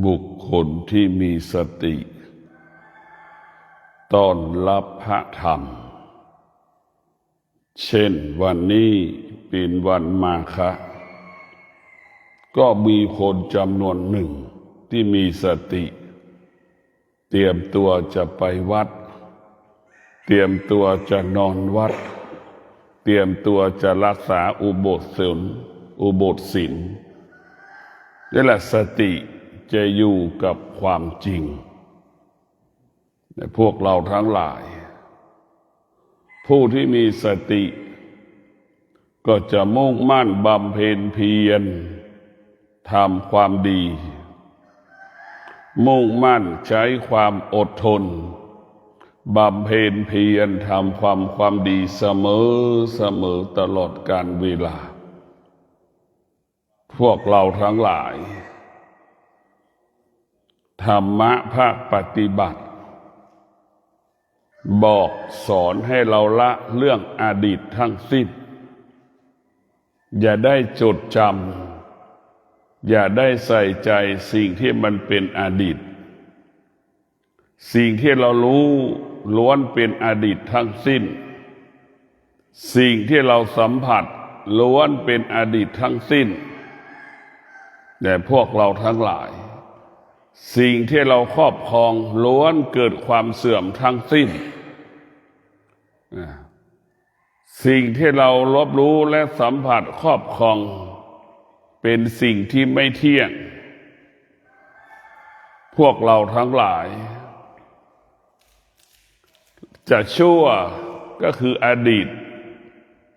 บุคคลที่มีสติต้อนรับพระธรรมเช่นวันนี้เป็นวันมาฆะก็มีคนจำนวนหนึ่งที่มีสติเตรียมตัวจะไปวัดเตรียมตัวจะนอนวัดเตรียมตัวจะรักษาอุโบสถศีลนี่แหละสติจะอยู่กับความจริงในพวกเราทั้งหลายผู้ที่มีสติก็จะมุ่งมั่นบำเพ็ญเพียรทำความดีมุ่งมั่นใช้ความอดทนบำเพ็ญเพียรทำความดีเสมอตลอดกาลเวลาพวกเราทั้งหลายธรรมะภาคปฏิบัติบอกสอนให้เราละเรื่องอดีตทั้งสิ้นอย่าได้จดจำอย่าได้ใส่ใจสิ่งที่มันเป็นอดีตสิ่งที่เรารู้ล้วนเป็นอดีตทั้งสิ้นสิ่งที่เราสัมผัสล้วนเป็นอดีตทั้งสิ้นแต่พวกเราทั้งหลายสิ่งที่เราครอบครองล้วนเกิดความเสื่อมทั้งสิ้นสิ่งที่เรารับรู้และสัมผัสครอบครองเป็นสิ่งที่ไม่เที่ยงพวกเราทั้งหลายจะชั่วก็คืออดีต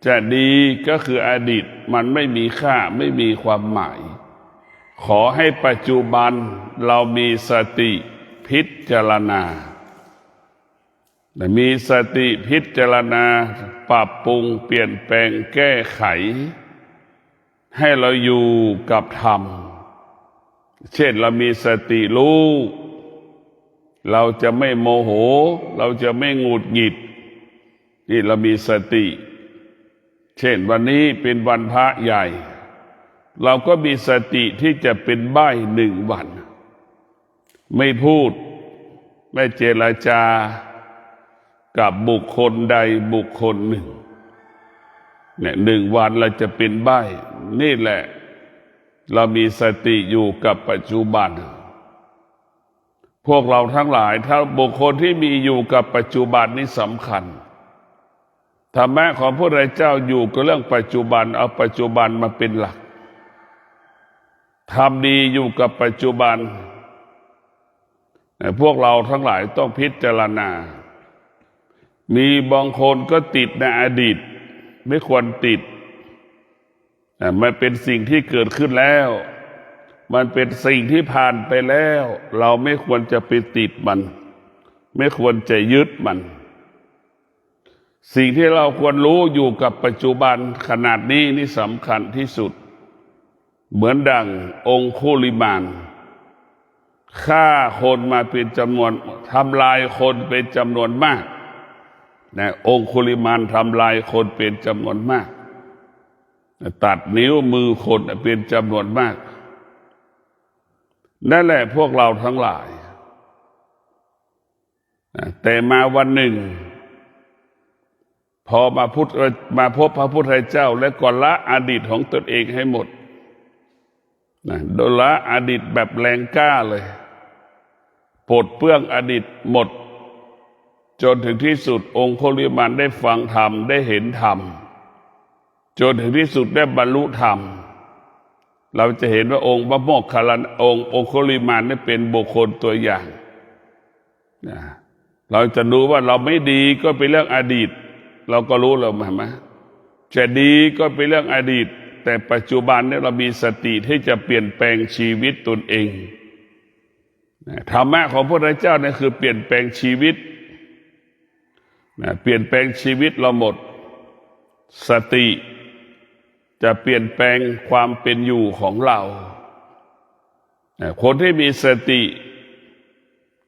จะดีก็คืออดีตมันไม่มีค่าไม่มีความหมายขอให้ปัจจุบันเรามีสติพิจารณามีสติพิจารณาปรับปรุงเปลี่ยนแปลงแก้ไขให้เราอยู่กับธรรมเช่นเรามีสติรู้เราจะไม่โมโหเราจะไม่หงุดหงิดนี่เรามีสติเช่นวันนี้เป็นวันพระใหญ่เราก็มีสติที่จะเป็นใบ้1 วันไม่พูดไม่เจรจากับบุคคลใดบุคคลหนึ่งเนี่ย1 วันเราจะเป็นใบ้นี่แหละเรามีสติอยู่กับปัจจุบันพวกเราทั้งหลายถ้าบุคคลที่มีอยู่กับปัจจุบันนี้สำคัญธรรมะของพระพุทธเจ้าอยู่กับเรื่องปัจจุบันเอาปัจจุบันมาเป็นหลักทำดีอยู่กับปัจจุบันพวกเราทั้งหลายต้องพิจารณามีบางคนก็ติดในอดีตไม่ควรติดมันเป็นสิ่งที่เกิดขึ้นแล้วมันเป็นสิ่งที่ผ่านไปแล้วเราไม่ควรจะไปติดมันไม่ควรจะยึดมันสิ่งที่เราควรรู้อยู่กับปัจจุบันขนาดนี้นี่สำคัญที่สุดเหมือนดังองคุลิมานฆ่าคนมาเป็นจำนวนทำลายคนเป็นจำนวนมากนะองคุลิมานทำลายคนเป็นจำนวนมากตัดนิ้วมือคนเป็นจำนวนมากนั่นแหละพวกเราทั้งหลายแต่มาวันหนึ่งพอมาพบพระพุทธเจ้าและก็ละอดีตของตนเองให้หมดโดยละอดีตแบบแรงกล้าเลยปลดเปลื้องอดีตหมดจนถึงที่สุดองค์โคลิมานได้ฟังธรรมได้เห็นธรรมจนถึงที่สุดได้บรรลุธรรมเราจะเห็นว่าองค์พระโมคคัลลานะองค์โคลิมานนี่เป็นบุคคลตัวอย่างเราจะรู้ว่าเราไม่ดีก็เป็นเรื่องอดีตเราก็รู้แล้วไหมจะดีก็เป็นเรื่องอดีตแต่ปัจจุบันเนี่ยเรามีสติที่จะเปลี่ยนแปลงชีวิตตนเองธรรมะของพระพุทธเจ้าเนี่ยคือเปลี่ยนแปลงชีวิตเปลี่ยนแปลงชีวิตเราหมดสติจะเปลี่ยนแปลงความเป็นอยู่ของเราคนที่มีสติ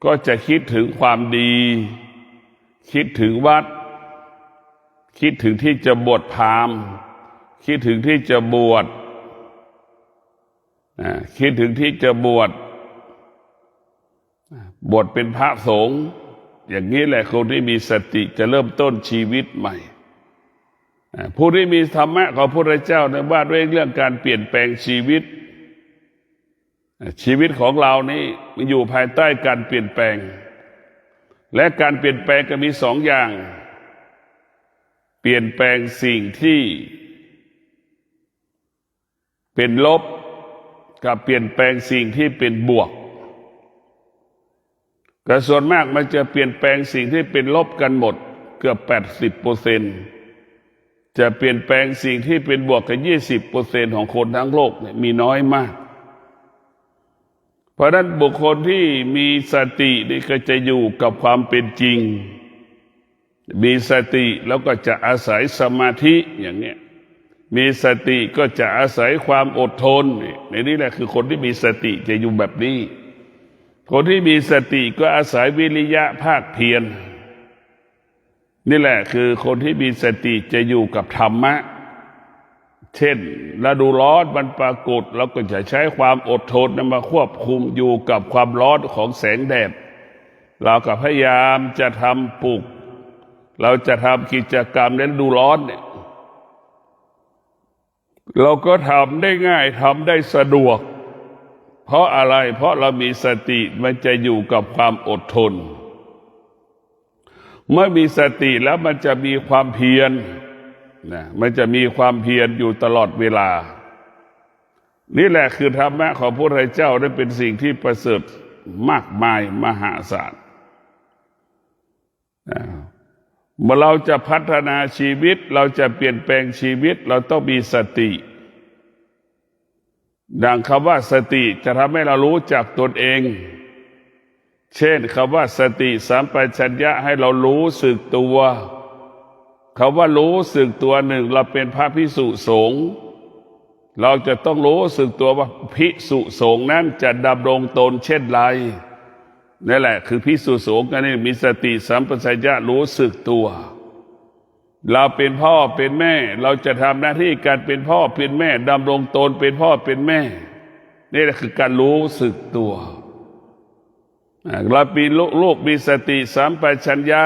ก็จะคิดถึงความดีคิดถึงวัดคิดถึงที่จะบวชพราหมณ์คิดถึงที่จะบวชคิดถึงที่จะบวช บวชเป็นพระสงฆ์อย่างนี้แหละคนที่มีสติจะเริ่มต้นชีวิตใหม่ผู้ที่มีธรรมะของพระพุทธเจ้าในว่าด้วยเรื่องการเปลี่ยนแปลงชีวิตชีวิตของเรานี่มันอยู่ภายใต้การเปลี่ยนแปลงและการเปลี่ยนแปลงก็มีสองอย่างเปลี่ยนแปลงสิ่งที่เป็นลบกับเปลี่ยนแปลงสิ่งที่เป็นบวกแต่ส่วนมากมันจะเปลี่ยนแปลงสิ่งที่เป็นลบกันหมดเกือบ 80%จะเปลี่ยนแปลงสิ่งที่เป็นบวกกัน 20% ของคนทั้งโลกเนี่ยมีน้อยมากเพราะฉะนั้นบุคคลที่มีสตินี่ก็จะอยู่กับความเป็นจริงมีสติแล้วก็จะอาศัยสมาธิอย่างเนี้ยมีสติก็จะอาศัยความอดทนในนี้แหละคือคนที่มีสติจะอยู่แบบนี้คนที่มีสติก็อาศัยวิริยะภาคเพียรนี่แหละคือคนที่มีสติจะอยู่กับธรรมะเช่นฤดูร้อนมันปรากฏเราก็จะใช้ความอดทนมาควบคุมอยู่กับความร้อนของแสงแดดเราก็พยายามจะทำปลูกเราจะทำกิจกรรมในฤดูร้อนเนี่ยเราก็ทำได้ง่ายทำได้สะดวกเพราะอะไรเพราะเรามีสติมันจะอยู่กับความอดทนเมื่อมีสติแล้วมันจะมีความเพียรมันจะมีความเพียรอยู่ตลอดเวลานี่แหละคือธรรมะของพระพุทธเจ้าได้เป็นสิ่งที่ประเสริฐมากมายมหาศาลเมื่อเราจะพัฒนาชีวิตเราจะเปลี่ยนแปลงชีวิตเราต้องมีสติดังคำว่าสติจะทำให้เรารู้จักตนเองเช่นคำว่าสติสัมปชัญญะให้เรารู้สึกตัวคำว่ารู้สึกตัวหนึ่งเราเป็นพระภิกษุสงฆ์เราจะต้องรู้สึกตัวว่าภิกษุสงฆ์นั้นจะดำรงตนเช่นไรนั่นแหละคือภิกษุสงฆ์นี่มีสติสัมปชัญญะรู้สึกตัวเราเป็นพ่อเป็นแม่เราจะทำหน้าที่การเป็นพ่อเป็นแม่ดำรงตนเป็นพ่อเป็นแม่นี่แหละคือการรู้สึกตัวเราเป็นลูกมีสติสัมปชัญญะ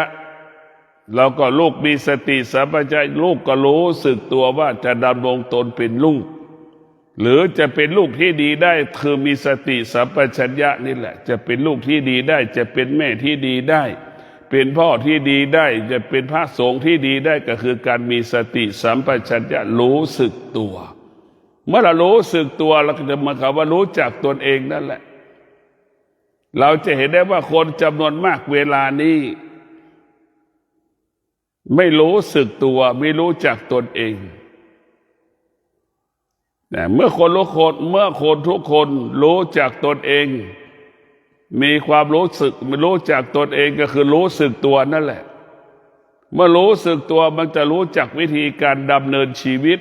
เราก็ลูกมีสติสัมปชัญญะลูกก็รู้สึกตัวว่าจะดำรงตนเป็นลูกหรือจะเป็นลูกที่ดีได้คือมีสติสัมปชัญญะนี่แหละจะเป็นลูกที่ดีได้จะเป็นแม่ที่ดีได้เป็นพ่อที่ดีได้จะเป็นพระสงฆ์ที่ดีได้ก็คือการมีสติสัมปชัญญะรู้สึกตัวเมื่อเรารู้สึกตัวเราก็จะมาคำว่ารู้จักตนเองนั่นแหละเราจะเห็นได้ว่าคนจำนวนมากเวลานี้ไม่รู้สึกตัวไม่รู้จักตนเองเมื่อคนทุกคนรู้จักตนเองมีความรู้สึกรู้จักตนเองก็คือรู้สึกตัวนั่นแหละเมื่อรู้สึกตัวมันจะรู้จักวิธีการดำเนินชีวิต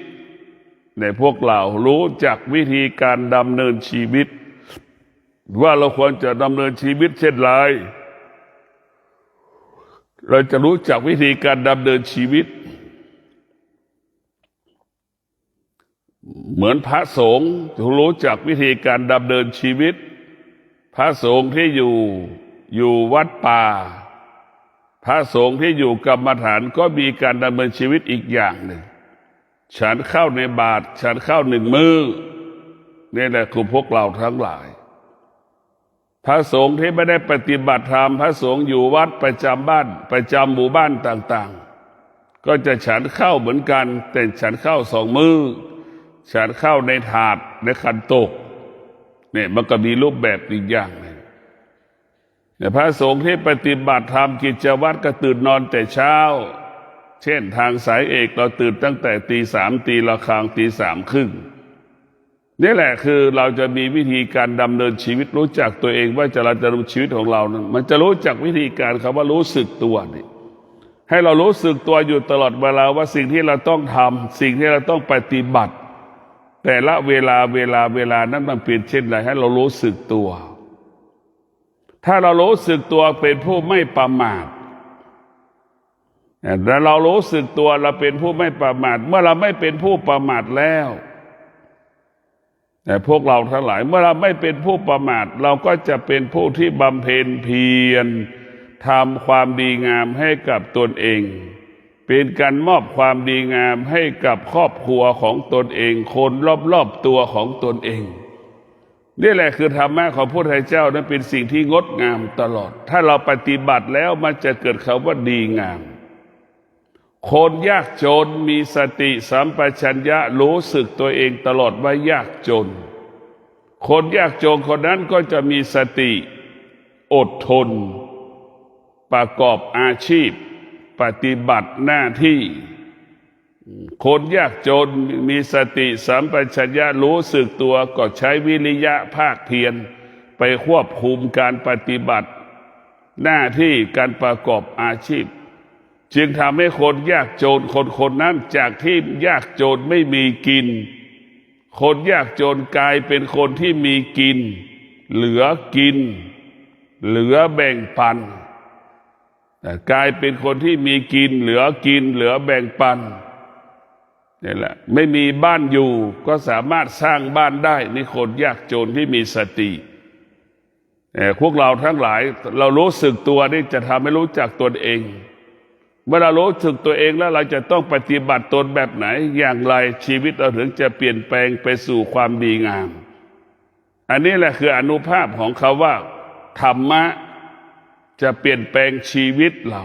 ในพวกเรารู้จักวิธีการดำเนินชีวิตว่าเราควรจะดำเนินชีวิตเช่นไรเราจะรู้จักวิธีการดำเนินชีวิตเหมือนพระสงฆ์รู้จักวิธีการดำเนินชีวิตพระสงฆ์ที่อยู่วัดป่าพระสงฆ์ที่อยู่กรรมฐานก็มีการดำเนินชีวิตอีกอย่างหนึ่งฉันเข้าในบาตรฉันเข้า1 มื้อนี่แหละคือพวกเราทั้งหลายพระสงฆ์ที่ไม่ได้ปฏิบัติธรรมพระสงฆ์อยู่วัดประจำบ้านประจำหมู่บ้านต่างๆก็จะฉันเข้าเหมือนกันแต่ฉันเข้า2 มื้อฉันเข้าในถาดในขันโตกเนี่ยมันก็มีรูปแบบอีกอย่างนึงแต่พระสงฆ์ที่ปฏิบัติธรรมกิจวัตรก็ตื่นนอนแต่เช้าเช่นทางสายเอกเราตื่นตั้งแต่ตี 3ตีละฆังตี 3:30นี่แหละคือเราจะมีวิธีการดำเนินชีวิตรู้จักตัวเองว่าเราจะดำเนินชีวิตของเรานั้นมันจะรู้จักวิธีการคำว่ารู้สึกตัวนี่ให้เรารู้สึกตัวอยู่ตลอดเวลาว่าสิ่งที่เราต้องทำสิ่งที่เราต้องปฏิบัติแต่ละเวลานั้นมันเป็นเช่นไรให้เรารู้สึกตัวถ้าเรารู้สึกตัวเป็นผู้ไม่ประมาทแต่เรารู้สึกตัวเราเป็นผู้ไม่ประมาทเมื่อเราไม่เป็นผู้ประมาทแล้ว แต่พวกเราทั้งหลายเมื่อเราไม่เป็นผู้ประมาทเราก็จะเป็นผู้ที่บำเพ็ญเพียรทำความดีงามให้กับตนเองเป็นการมอบความดีงามให้กับครอบครัวของตนเองคนรอบๆตัวของตนเองนี่แหละคือธรรมะของพระพุทธเจ้านั้นเป็นสิ่งที่งดงามตลอดถ้าเราปฏิบัติแล้วมันจะเกิดคำว่าดีงามคนยากจนมีสติสัมปชัญญะรู้สึกตัวเองตลอดว่ายากจนคนยากจนคนนั้นก็จะมีสติอดทนประกอบอาชีพปฏิบัติหน้าที่คนยากจนมีสติสัมปชัญญะรู้สึกตัวก็ใช้วิริยะภาคเพียรไปควบคุมการปฏิบัติหน้าที่การประกอบอาชีพจึงทำให้คนยากจนคนนั้นจากที่ยากจนไม่มีกินคนยากจนกลายเป็นคนที่มีกินเหลือกินเหลือแบ่งปันกลายเป็นคนที่มีกินเหลือกินเหลือแบ่งปันนี่แหละไม่มีบ้านอยู่ก็สามารถสร้างบ้านได้นี่คนยากจนที่มีสติพวกเราทั้งหลายเรารู้สึกตัวนี่จะทำให้รู้จักตนเองเมื่อเรารู้สึกตัวเองแล้วเราจะต้องปฏิบัติตนแบบไหนอย่างไรชีวิตเราถึงจะเปลี่ยนแปลงไปสู่ความดีงามอันนี้แหละคืออานุภาพของเขาว่าธรรมะจะเปลี่ยนแปลงชีวิตเรา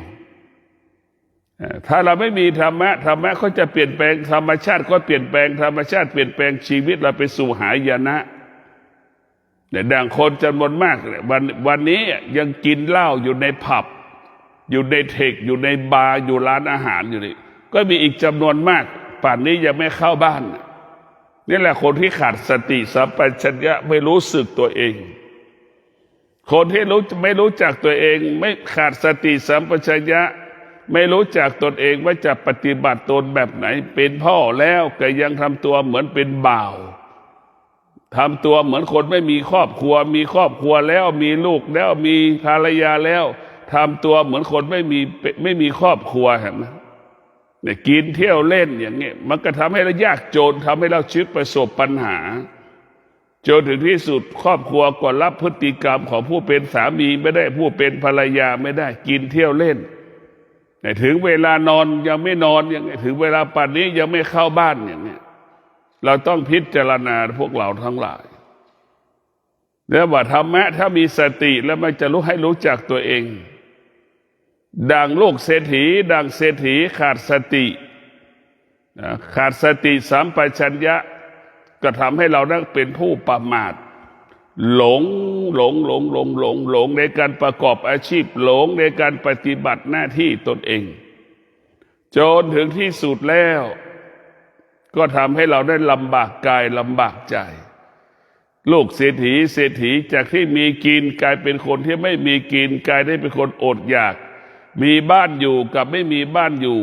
ถ้าเราไม่มีธรรมะธรรมะก็จะเปลี่ยนแปลงธรรมชาติก็เปลี่ยนแปลงธรรมชาติเปลี่ยนแปลงชีวิตเราไปสู่หายนะแต่ดังคนจำนวนมากวันนี้ยังกินเหล้าอยู่ในผับอยู่ในเทคอยู่ในบาร์อยู่ร้านอาหารอยู่นี่ก็มีอีกจำนวนมากป่านนี้ยังไม่เข้าบ้านนี่แหละคนที่ขาดสติสัมปชัญญะไม่รู้สึกตัวเองคนที่ไม่รู้จักตัวเองไม่ขาดสติสัมปชัญญะไม่รู้จักตนเองว่าจะปฏิบัติตนแบบไหนเป็นพ่อแล้วก็ยังทำตัวเหมือนเป็นบ่าวทำตัวเหมือนคนไม่มีครอบครัวมีครอบครัวแล้วมีลูกแล้วมีภรรยาแล้วทำตัวเหมือนคนไม่มีครอบครัวเห็นไหมเนี่ยกินเที่ยวเล่นอย่างเงี้ยมันก็ทำให้เรายากจนทำให้เราชีวิตประสบปัญหาจนถึงที่สุดครอบครัวก็รับพฤติกรรมของผู้เป็นสามีไม่ได้ผู้เป็นภรรยาไม่ได้กินเที่ยวเล่นแต่ถึงเวลานอนยังไม่นอนอย่างเงี้ยถึงเวลาป่านนี้ยังไม่เข้าบ้านอย่างเงี้ยเราต้องพิจารณาพวกเราทั้งหลายแล้วว่าธรรมะถ้ามีสติแล้วมันจะรู้ให้รู้จักตัวเองดังลูกเศรษฐีดังเศรษฐีขาดสติขาดสติสัมปชัญญะก็ทำให้เรานั้นเป็นผู้ประมาทหลงในการประกอบอาชีพหลงในการปฏิบัติหน้าที่ตนเองจนถึงที่สุดแล้วก็ทำให้เราได้ลำบากกายลำบากใจลูกเศรษฐีจากที่มีกินกลายเป็นคนที่ไม่มีกินกลายได้เป็นคนอดอยากมีบ้านอยู่กับไม่มีบ้านอยู่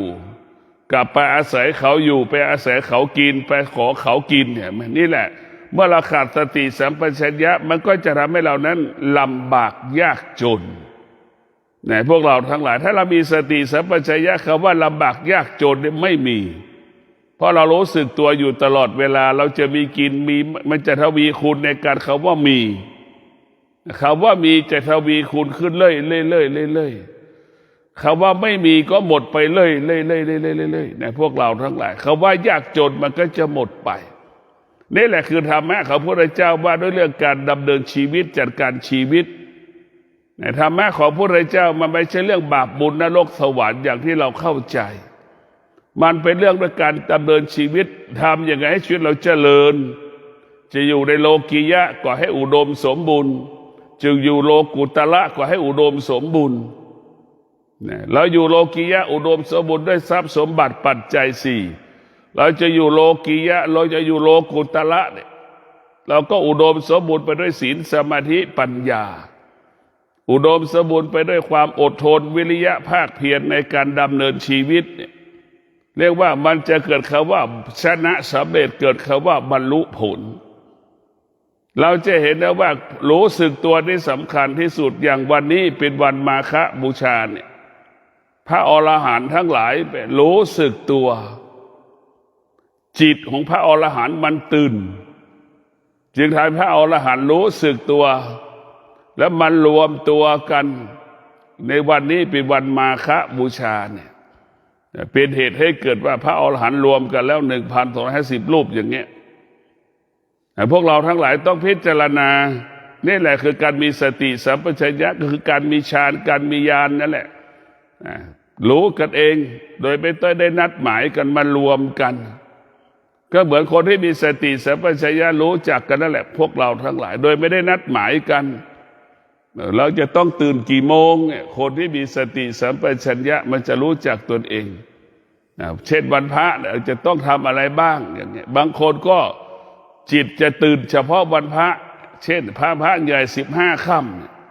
กับไปอาศัยเขาอยู่ไปอาศัยเขากินไปขอเขากินเนี่ยนี่แหละเมื่อเราขาดสติสัมปชัญญะมันก็จะทำให้เรานั้นลำบากยากจนเนี่ยพวกเราทั้งหลายถ้าเรามีสติสัมปชัญญะคำว่าลำบากยากจนเนี่ยไม่มีเพราะเรารู้สึกตัวอยู่ตลอดเวลาเราจะมีกินมีมันจะทวีคูณในการคำว่ามีคำว่ามีจะทวีคูณขึ้นเรื่อยคำว่าไม่มีก็หมดไปเรื่อยเนี่ยพวกเราทั้งหลายคำว่ายากจนมันก็จะหมดไปนี่แหละคือธรรมะของพระพุทธเจ้าว่าด้วยเรื่องการดำเนินชีวิตจัดการชีวิตในธรรมะของพระพุทธเจ้ามันไม่ใช่เรื่องบาปบุญนรกสวรรค์อย่างที่เราเข้าใจมันเป็นเรื่องด้วยการดำเนินชีวิตทำอย่างไรให้ชีวิตเราเจริญจะอยู่ในโลกียะก็ให้อุดมสมบูรณ์จึงอยู่โลกุตระก็ให้อุดมสมบูรณ์เราอยู่โลกียะอุดมสมบูรณ์ด้วยทรัพย์สมบัติปัจจัยสี่เราจะอยู่โลกียะเราจะอยู่โลกุตระเนี่ยเราก็อุดมสมบูรณ์ไปด้วยศีลสมาธิปัญญาอุดมสมบูรณ์ไปด้วยความอดทนวิริยะภาคเพียรในการดำเนินชีวิตเนี่ยเรียกว่ามันจะเกิดคำว่าชนะสำเร็จเกิดคำว่าบรรลุผลเราจะเห็นนะว่ารู้สึกตัวนี่สำคัญที่สุดอย่างวันนี้เป็นวันมาฆบูชาเนี่ยพระอรหันต์ทั้งหลายรู้สึกตัวจิตของพระอรหันต์มันตื่น จึงทำให้พระอรหันต์รู้สึกตัวแล้วมันรวมตัวกันในวันนี้เป็นวันมาฆบูชาเนี่ยเป็นเหตุให้เกิดว่าพระอรหันต์รวมกันแล้ว1,250 รูปอย่างเงี้ยพวกเราทั้งหลายต้องพิจารณานี่แหละคือการมีสติสัมปชัญญะก็คือการมีฌานการมีญาณนั่นแหละรู้กันเองโดยไม่ต้องได้นัดหมายกันมารวมกันก็เหมือนคนที่มีสติสัมปชัญญะรู้จักกันนั่นแหละพวกเราทั้งหลายโดยไม่ได้นัดหมายกันเราจะต้องตื่นกี่โมงคนที่มีสติสัมปชัญญะมันจะรู้จักตนเองเช่นวันพระจะต้องทำอะไรบ้างอย่างเงี้ยบางคนก็จิตจะตื่นเฉพาะวันพระเช่นพระใหญ่15 ค่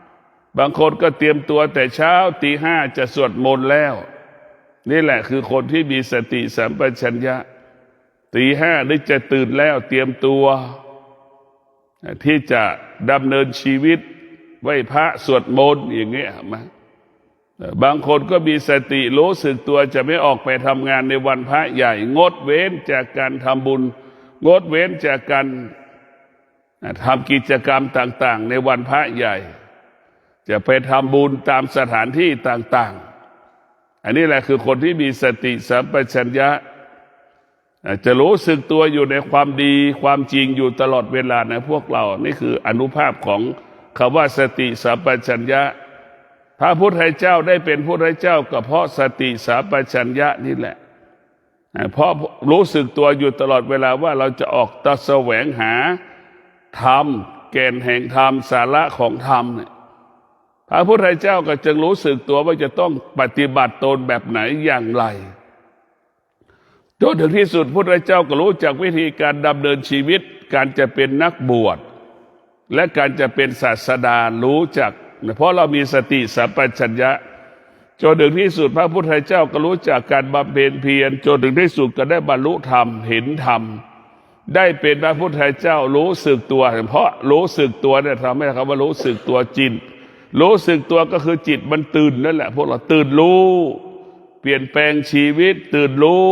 ำบางคนก็เตรียมตัวแต่เช้าตี 5จะสวดมนต์แล้วนี่แหละคือคนที่มีสติสัมปชัญญะตี 5ได้จะตื่นแล้วเตรียมตัวที่จะดำเนินชีวิตไหว้พระสวดมนต์อย่างเงี้ยมาบางคนก็มีสติรู้สึกตัวจะไม่ออกไปทำงานในวันพระใหญ่งดเว้นจากการทำบุญงดเว้นจากการทำกิจกรรมต่างๆในวันพระใหญ่จะไปทำบุญตามสถานที่ต่างๆอันนี้แหละคือคนที่มีสติสัมปชัญญะจะรู้สึกตัวอยู่ในความดีความจริงอยู่ตลอดเวลานะพวกเรานี่คืออานุภาพของคำว่าสติสัมปชัญญะพระพุทธเจ้าได้เป็นพุทธเจ้าก็เพราะสติสัมปชัญญะนี่แหละเพราะรู้สึกตัวอยู่ตลอดเวลาว่าเราจะออกตะแสวงหาธรรมแก่นแห่งธรรมสาระของธรรมเนี่ยพระพุทธเจ้าก็จึงรู้สึกตัวว่าจะต้องปฏิบัติตนแบบไหนอย่างไรจนถึงที่สุดพุทธเจ้าก็รู้จักวิธีการดำเนินชีวิตการจะเป็นนักบวชและการจะเป็นศาสดารู้จักเพราะเรามีสติสัมปชัญญะจนถึงที่สุดพระพุทธเจ้าก็รู้จักการบำเพ็ญเพียรจนถึงที่สุดก็ได้บรรลุธรรมเห็นธรรมได้เป็นพระพุทธเจ้ารู้สึกตัวเพราะรู้สึกตัวเนี่ยทำให้คำว่ารู้สึกตัวจิตรู้สึกตัวก็คือจิตมันตื่นนั่นแหละพวกเราตื่นรู้เปลี่ยนแปลงชีวิตตื่นรู้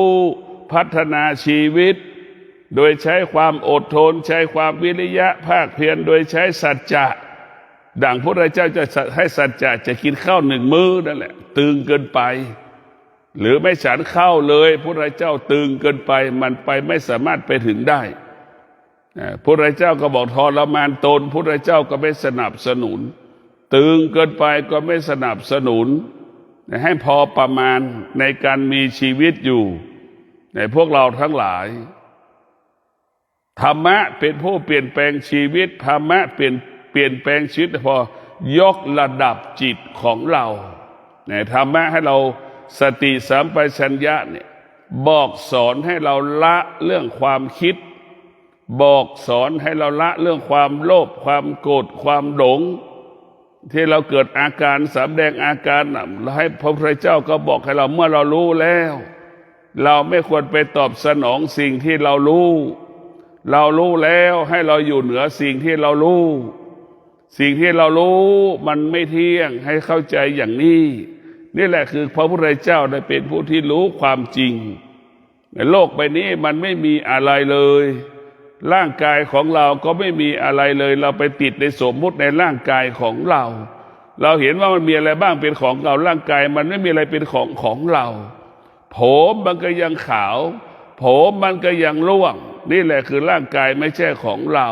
พัฒนาชีวิตโดยใช้ความอดทนใช้ความวิริยะภาคเพียรโดยใช้สัจจะดังพระพุทธเจ้าจะให้สัจจะจะกินข้าว1 มื้อนั่นแหละตึงเกินไปหรือไม่ฉันข้าวเลยพระพุทธเจ้าตึงเกินไปมันไปไม่สามารถไปถึงได้พระพุทธเจ้าก็บอกทรมานตนพระพุทธเจ้าก็ไม่สนับสนุนตึงเกินไปก็ไม่สนับสนุนให้พอประมาณในการมีชีวิตอยู่ในพวกเราทั้งหลายธรรมะเป็นผู้เปลี่ยนแปลงชีวิตธรรมะเปลี่ยนแปลงชีวิตพอยกระดับจิตของเราเนี่ยธรรมะให้เราสติสัมปชัญญะเนี่ยบอกสอนให้เราละเรื่องความคิดบอกสอนให้เราละเรื่องความโลภความโกรธความหลงที่เราเกิดอาการสำแดงอาการให้พระพุทธเจ้าก็บอกให้เราเมื่อเรารู้แล้วเราไม่ควรไปตอบสนองสิ่งที่เรารู้แล้วให้เราอยู่เหนือสิ่งที่เรารู้สิ่งที่เรารู้มันไม่เที่ยงให้เข้าใจอย่างนี้นี่แหละคือพระพุทธเจ้าได้เป็นผู้ที่รู้ความจริงในโลกใบนี้มันไม่มีอะไรเลยร่างกายของเราก็ไม่มีอะไรเลยเราไปติดในสมมุติในร่างกายของเราเห็นว่ามันมีอะไรบ้างเป็นของเราร่างกายมันไม่มีอะไรเป็นของเราผมมันก็ยังขาวผมมันก็ยังร่วงนี่แหละคือร่างกายไม่ใช่ของเรา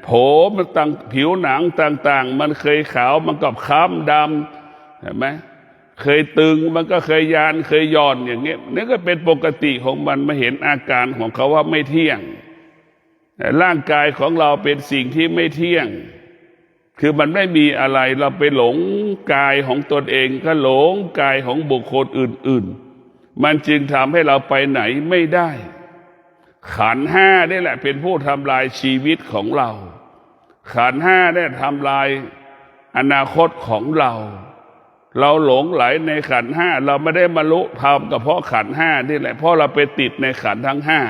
ผมต่างผิวหนังต่างๆมันเคยขาวมันก็ค้ำดำเห็นไหมเคยตึงมันก็เคยยานเคยย่อนอย่างเงี้ยนี่ก็เป็นปกติของมันมาเห็นอาการของเขาว่าไม่เที่ยงร่างกายของเราเป็นสิ่งที่ไม่เที่ยงคือมันไม่มีอะไรเราไปหลงกายของตนเองก็หลงกายของบุคคลอื่นๆมันจึงทำให้เราไปไหนไม่ได้ขันธ์ห้านี่แหละเป็นผู้ทำลายชีวิตของเราขันธ์ห้าได้ทำลายอนาคตของเราหลงไหลในขันธ์ห้าเราไม่ได้บรรลุธรรมก็เพราะขันธ์ห้านี่แหละเพราะเราไปติดในขันธ์ทั้งห้า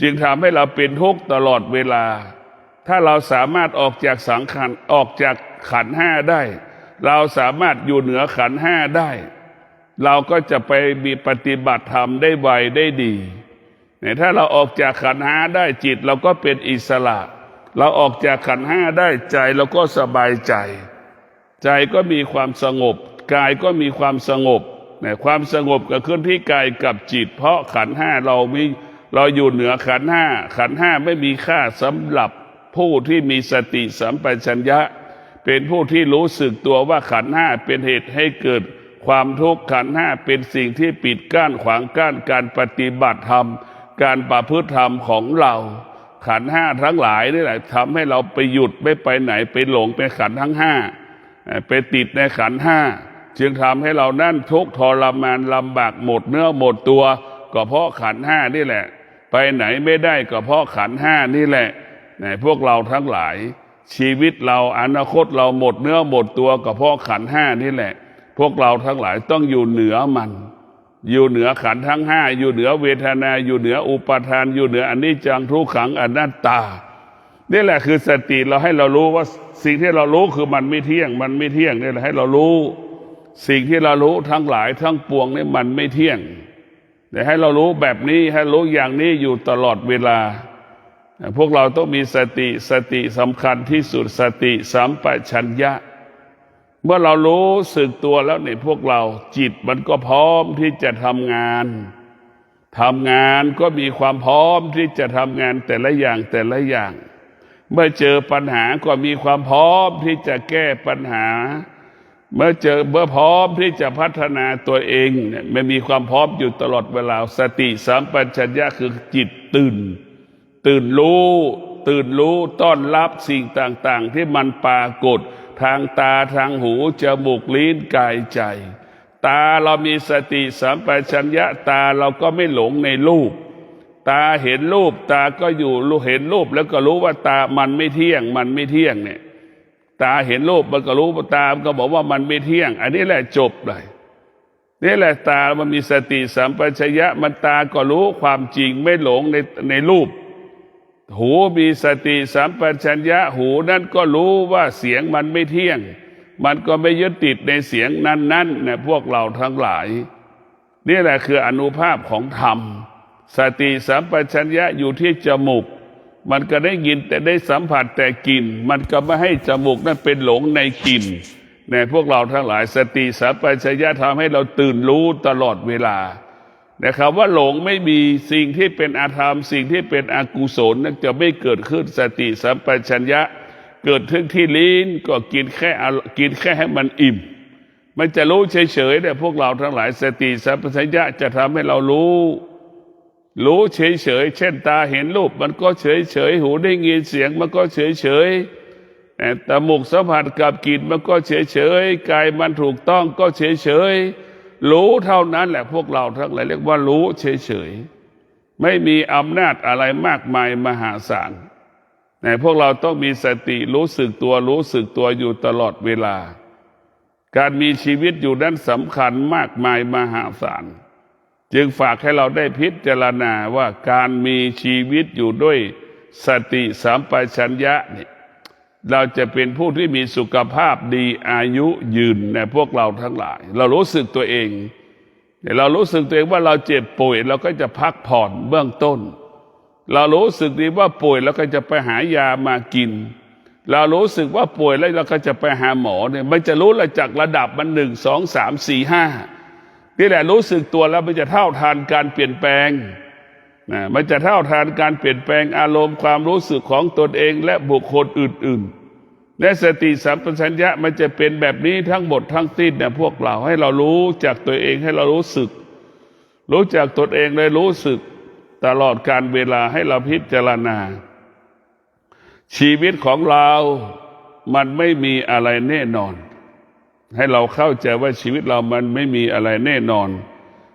จึงทำให้เราเป็นทุกข์ตลอดเวลาถ้าเราสามารถออกจากสังขารออกจากขันธ์ห้าได้เราสามารถอยู่เหนือขันธ์ห้าได้เราก็จะไปมีปฏิบัติธรรมได้ไวได้ดี เนี่ยถ้าเราออกจากขันธ์ห้าได้จิตเราก็เป็นอิสระเราออกจากขันธ์ห้าได้ใจเราก็สบายใจใจก็มีความสงบกายก็มีความสงบเนี่ยความสงบก็ขึ้นที่กายกับจิตเพราะขันธ์ห้าเราอยู่เหนือขันธ์ห้าขันธ์ห้าไม่มีค่าสำหรับผู้ที่มีสติสัมปชัญญะเป็นผู้ที่รู้สึกตัวว่าขันธ์ห้าเป็นเหตุให้เกิดความทุกข์ขันธ์ห้าเป็นสิ่งที่ปิดกั้นขวางกั้นการปฏิบัติธรรมการประพฤติธรรมของเราขันธ์ห้าทั้งหลายนี่แหละทำให้เราไปหยุดไม่ไปไหนไปหลงในขันธ์ทั้งห้าไปติดในขันธ์ห้าจึงทำให้เรานั่นทุกข์ทรมานลำบากหมดเนื้อหมดตัวก็เพราะขันธ์ห้านี่แหละไปไหนไม่ได้ก็เพราะขันธ์ห้านี่แหละพวกเราทั้งหลายชีวิตเราอนาคตเราหมดเนื้อหมดตัวก็เพราะขันธ์ห้านี่แหละพวกเราทั้งหลายต้องอยู่เหนือมันอยู่เหนือขันธ์ทั้งห้าอยู่เหนือเวทนาอยู่เหนืออุปาทานอยู่เหนืออนิจจังทุกขังอนัตตานี่แหละคือสติเราให้เรารู้ว่าสิ่งที่เรารู้คือมันไม่เที่ยงมันไม่เที่ยงนี่แหละให้เรารู้สิ่งที่เรารู้ทั้งหลายทั้งปวงนี่มันไม่เที่ยงแต่ให้เรารู้แบบนี้ให้รู้อย่างนี้อยู่ตลอดเวลาพวกเราต้องมีสติสำคัญที่สุดสติสัมปชัญญะเมื่อเรารู้สึกตัวแล้วเนี่ยพวกเราจิตมันก็พร้อมที่จะทำงานก็มีความพร้อมที่จะทำงานแต่ละอย่างเมื่อเจอปัญหาก็มีความพร้อมที่จะแก้ปัญหาเมื่อพร้อมที่จะพัฒนาตัวเองเนี่ยมันมีความพร้อมอยู่ตลอดเวลาสติสัมปชัญญะคือจิตตื่นรู้ต้อนรับสิ่งต่างๆที่มันปรากฏทางตาทางหูจมูกลิ้นกายใจตาเรามีสติสัมปชัญญะตาเราก็ไม่หลงในรูปตาเห็นรูปตาก็อยู่เห็นรูปแล้วก็รู้ว่าตามันไม่เที่ยงเนี่ยตาเห็นรูปมันก็รู้ตามันก็บอกว่ามันไม่เที่ยงอันนี้แหละจบเลยนี่แหละตามันมีสติสัมปชัญญะมันตาก็รู้ความจริงไม่หลงในรูปหูมีสติสัมปชัญญะหูนั่นก็รู้ว่าเสียงมันไม่เที่ยงมันก็ไม่ยึดติดในเสียงนั้นเนี่ยพวกเราทั้งหลายนี่แหละคืออานุภาพของธรรมสติสัมปชัญญะอยู่ที่จมูกมันก็ได้ยินแต่ได้สัมผัสแต่กลิ่นมันก็ไม่ให้จมูกนั้นเป็นหลงในกลิ่นเนี่ยพวกเราทั้งหลายสติสัมปชัญญะทำให้เราตื่นรู้ตลอดเวลานะครับว่าหลงไม่มีสิ่งที่เป็นอาธรรมสิ่งที่เป็นอกุศลนั้นจะไม่เกิดขึ้นสติสัมปชัญญะเกิดขึ้นที่ลิ้นก็กินแค่ให้มันอิ่มมันจะรู้เฉยๆเนี่ยพวกเราทั้งหลายสติสัมปชัญญะจะทำให้เรารู้เฉยๆเช่นตาเห็นรูปมันก็เฉยๆหูได้ยินเสียงมันก็เฉยๆจมูกสัมผัสกับกลิ่นมันก็เฉยๆกายมันถูกต้องก็เฉยๆรู้เท่านั้นแหละพวกเราทั้งหลายเรียกว่ารู้เฉยๆไม่มีอำนาจอะไรมากมายมหาศาลแต่พวกเราต้องมีสติรู้สึกตัวอยู่ตลอดเวลาการมีชีวิตอยู่นั้นสำคัญมากมายมหาศาลจึงฝากให้เราได้พิจารณาว่าการมีชีวิตอยู่ด้วยสติสัมปชัญญะเนี่ยเราจะเป็นผู้ที่มีสุขภาพดีอายุยืนในพวกเราทั้งหลายเรารู้สึกตัวเองเรารู้สึกตัวเองว่าเราเจ็บป่วยเราก็จะพักผ่อนเบื้องต้นเรารู้สึกดีว่าป่วยเราก็จะไปหายามากินเรารู้สึกว่าป่วยแล้วเราก็จะไปหาหมอเนี่ยมันจะรู้ละจากระดับมัน1 2 3 4 5นี่แหละรู้สึกตัวแล้วมันจะเท่าทันการเปลี่ยนแปลงมันจะเท่าทันการเปลี่ยนแปลงอารมณ์ความรู้สึกของตนเองและบุคคลอื่นๆและสติสัมปชัญญะมันจะเป็นแบบนี้ทั้งหมดทั้งสิ้นเนี่ยพวกเราให้เรารู้จากตัวเองให้เรารู้จักตนเองเลยรู้สึกตลอดการเวลาให้เราพิจารณาชีวิตของเรามันไม่มีอะไรแน่นอนให้เราเข้าใจว่าชีวิตเรามันไม่มีอะไรแน่นอน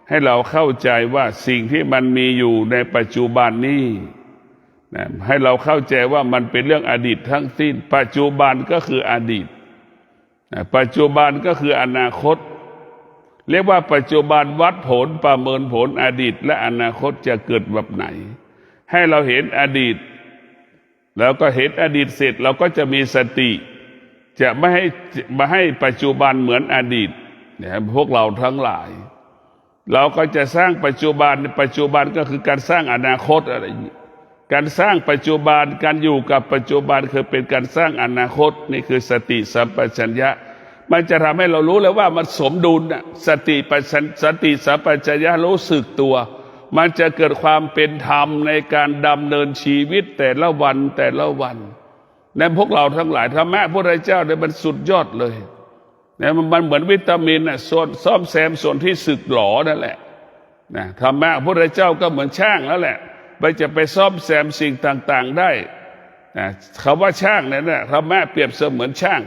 ให้เราเข้าใจว่าสิ่งที่มันมีอยู่ในปัจจุบันนี้ให้เราเข้าใจว่ามันเป็นเรื่องอดีตทั้งสิ้นปัจจุบันก็คืออดีตปัจจุบันก็คืออนาคตเรียกว่าปัจจุบันวัดผลประเมินผลอดีตและอนาคตจะเกิดแบบไหนให้เราเห็นอดีตแล้วก็เห็นอดีตเสร็จเราก็จะมีสติจะไม่ให้ปัจจุบันเหมือนอดีตเนี่ยพวกเราทั้งหลาย เราก็จะสร้างปัจจุบันปัจจุบันก็คือการสร้างอนาคตอะไรอย่างนี้การสร้างปัจจุบันการอยู่กับปัจจุบันคือเป็นการสร้างอนาคตนี่คือสติสัมปชัญญะมันจะทำให้เรารู้เลยว่ามันสมดุลนะสติสัมปชัญญะรู้สึกตัวมันจะเกิดความเป็นธรรมในการดำเนินชีวิตแต่ละวันแต่ละวันในพวกเราทั้งหลายธรรมะพระพุทธเจ้าเนี่ยมันสุดยอดเลยเนี่ยมันเหมือนวิตามินน่ะส่วนซ่อมแซมส่วนที่สึกหรอนั่นแหละนะธรรมะพระพุทธเจ้าก็เหมือนช่างแล้วแหละไปจะไปซ่อมแซมสิ่งต่างๆได้นะคำว่าช่างเนี่ยนะธรรมะเปรียบเสมือนช่าง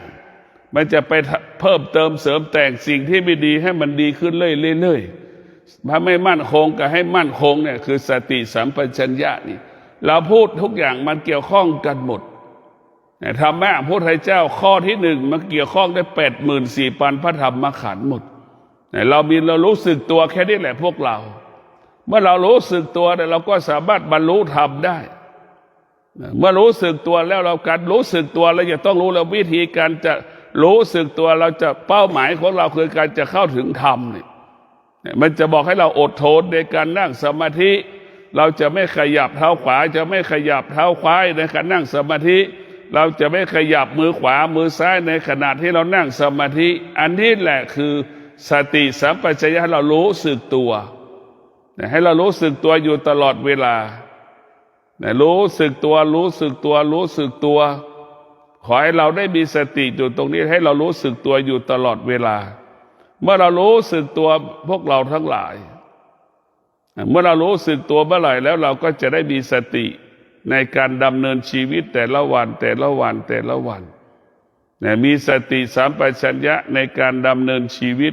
มันจะไปเพิ่มเติมเสริมแต่งสิ่งที่ไม่ดีให้มันดีขึ้นเรื่อยๆถ้าไม่มั่นคงกับให้มั่นคงเนี่ยคือสติสัมปชัญญะนี่เราพูดทุกอย่างมันเกี่ยวข้องกันหมดธรรมะพระพุทธเจ้าข้อที่หนึ่งมันเกี่ยวข้องได้84,000พระธรรมขันธ์หมดเรารู้สึกตัวแค่นี้แหละพวกเราเมื่อเรารู้สึกตัวเนี่ยเราก็สามารถบรรลุธรรมได้เมื่อรู้สึกตัวแล้วเราการรู้สึกตัวเราจะต้องรู้แล้ววิธีการจะรู้สึกตัวเราจะเป้าหมายของเราคือการจะเข้าถึงธรรมเนี่ยมันจะบอกให้เราอดทนในการนั่งสมาธิเราจะไม่ขยับเท้าขวาจะไม่ขยับเท้าขวาในการนั่งสมาธิเราจะไม่ขยับมือขวามือซ้ายในขณะที่เรานั่งสมาธิอันนี้แหละคือสติสัมปชัญญะให้เรารู้สึกตัวให้เรารู้สึกตัวอยู่ตลอดเวลารู้สึกตัวรู้สึกตัวรู้สึกตัวขอให้เราได้มีสติอยู่ตรงนี้ให้เรารู้สึกตัวอยู่ตลอดเวลาเมื่อเรารู้สึกตัวพวกเราทั้งหลายเมื่อเรารู้สึกตัวเมื่อไหร่แล้วเราก็จะได้มีสติในการดำเนินชีวิตแต่ละวันแต่ละวันแต่ละวันมีสติสัมปชัญญะในการดำเนินชีวิ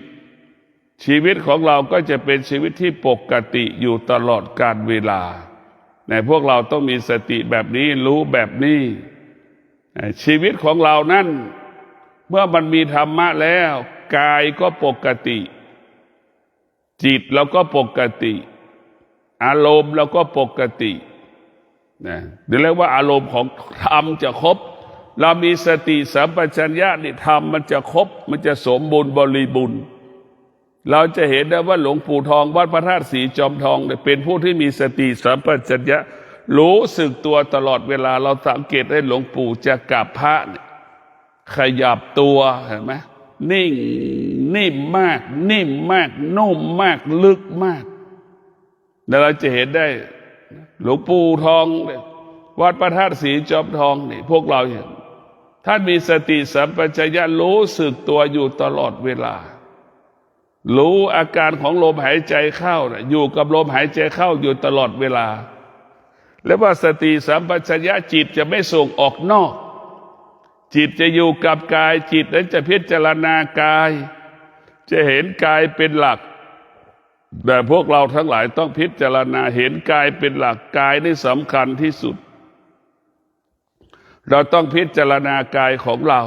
ตของเราก็จะเป็นชีวิตที่ปกติอยู่ตลอดกาลเวลาพวกเราต้องมีสติแบบนี้รู้แบบนี้ชีวิตของเรานั้นเมื่อมันมีธรรมะแล้วกายก็ปกติจิตเราก็ปกติอารมณ์เราก็ปกติเดี๋ยวเรียกว่าอารมณ์ของธรรมจะครบเรามีสติสัมปชัญญะนี่ธรรมมันจะครบมันจะสมบูรณ์บริบูรณ์เราจะเห็นได้ว่าหลวงปู่ทองวัดพระธาตุสีจอมทองเป็นผู้ที่มีสติสัมปชัญญะรู้สึกตัวตลอดเวลาเราสังเกตได้หลวงปู่จะกราบพระขยับตัวเห็นไหมนิ่มมากนิ่มมากนุ่มมากลึกมากแล้วเราจะเห็นได้หลวงปู่ทองวัดพระธาตุสีจอมทองนี่พวกเราเห็นท่านมีสติสัมปชัญญะรู้สึกตัวอยู่ตลอดเวลารู้อาการของลมหายใจเข้าอยู่กับลมหายใจเข้าอยู่ตลอดเวลาและว่าสติสัมปชัญญะจิตจะไม่ส่งออกนอกจิตจะอยู่กับกายจิตนั้นจะพิจารณากายจะเห็นกายเป็นหลักแต่พวกเราทั้งหลายต้องพิจารณาเห็นกายเป็นหลักกายนี่สำคัญที่สุดเราต้องพิจารณากายของเรา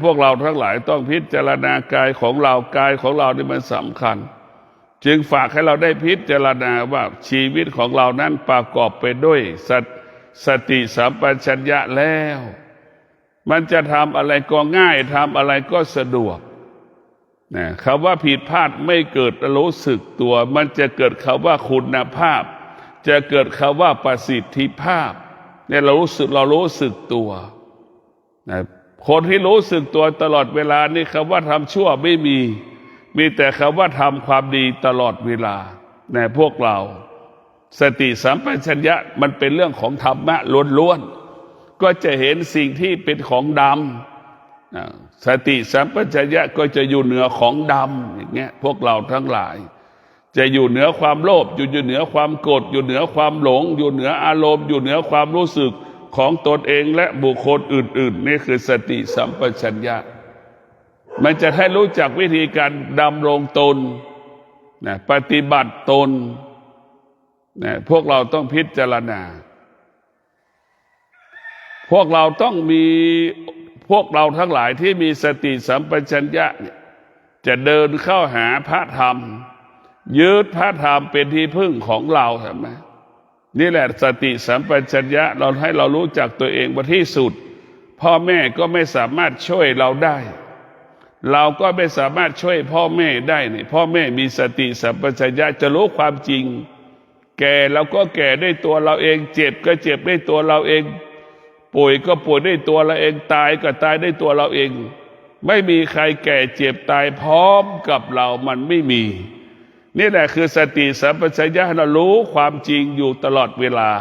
พวกเราทั้งหลายต้องพิจารณากายของเรากายของเรานี่มันสำคัญจึงฝากให้เราได้พิจารณาว่าชีวิตของเรานั้นประกอบไปด้วยสติสัมปชัญญะแล้วมันจะทำอะไรก็ง่ายทำอะไรก็สะดวกคำว่าผิดพลาดไม่เกิดรู้สึกตัวมันจะเกิดคำว่าคุณภาพจะเกิดคำว่าประสิทธิภาพเรารู้สึกตัวคนที่รู้สึกตัวตลอดเวลานี่คำว่าทำชั่วไม่มีแต่คำว่าทำความดีตลอดเวลาพวกเราสติสัมปชัญญะมันเป็นเรื่องของธรรมะล้วนๆก็จะเห็นสิ่งที่เป็นของดำสติสัมปชัญญะก็จะอยู่เหนือของดำอย่างเงี้ยพวกเราทั้งหลายจะอยู่เหนือความโลภอยู่เหนือความโกรธอยู่เหนือความหลงอยู่เหนืออารมณ์อยู่เหนือความรู้สึกของตนเองและบุคคลอื่นๆนี่คือสติสัมปชัญญะมันจะให้รู้จักวิธีการดำรงตนปฏิบัติตนพวกเราต้องพิจารณาพวกเราต้องมีพวกเราทั้งหลายที่มีสติสัมปชัญญะจะเดินเข้าหาพระธรรมยึดพระธรรมเป็นที่พึ่งของเราใช่ไหมนี่แหละสติสัมปชัญญะเราให้เรารู้จักตัวเองว่าที่สุดพ่อแม่ก็ไม่สามารถช่วยเราได้ เราก็ไม่สามารถช่วยพ่อแม่ได้นี่พ่อแม่มีสติสัมปชัญญะจะรู้ความจริงแก่เราก็แก่ด้วยตัวเราเองเจ็บก็เจ็บด้วยตัวเราเองป่วยก็ป่วยด้วยตัวเราเองตายก็ตายด้วยตัวเราเองไม่มีใครแก่เจ็บตายพร้อมกับเรามันไม่มีนี่แหละคือสติสัมปชัญญะเรารู้ความจริงอยู่ตลอดเวลา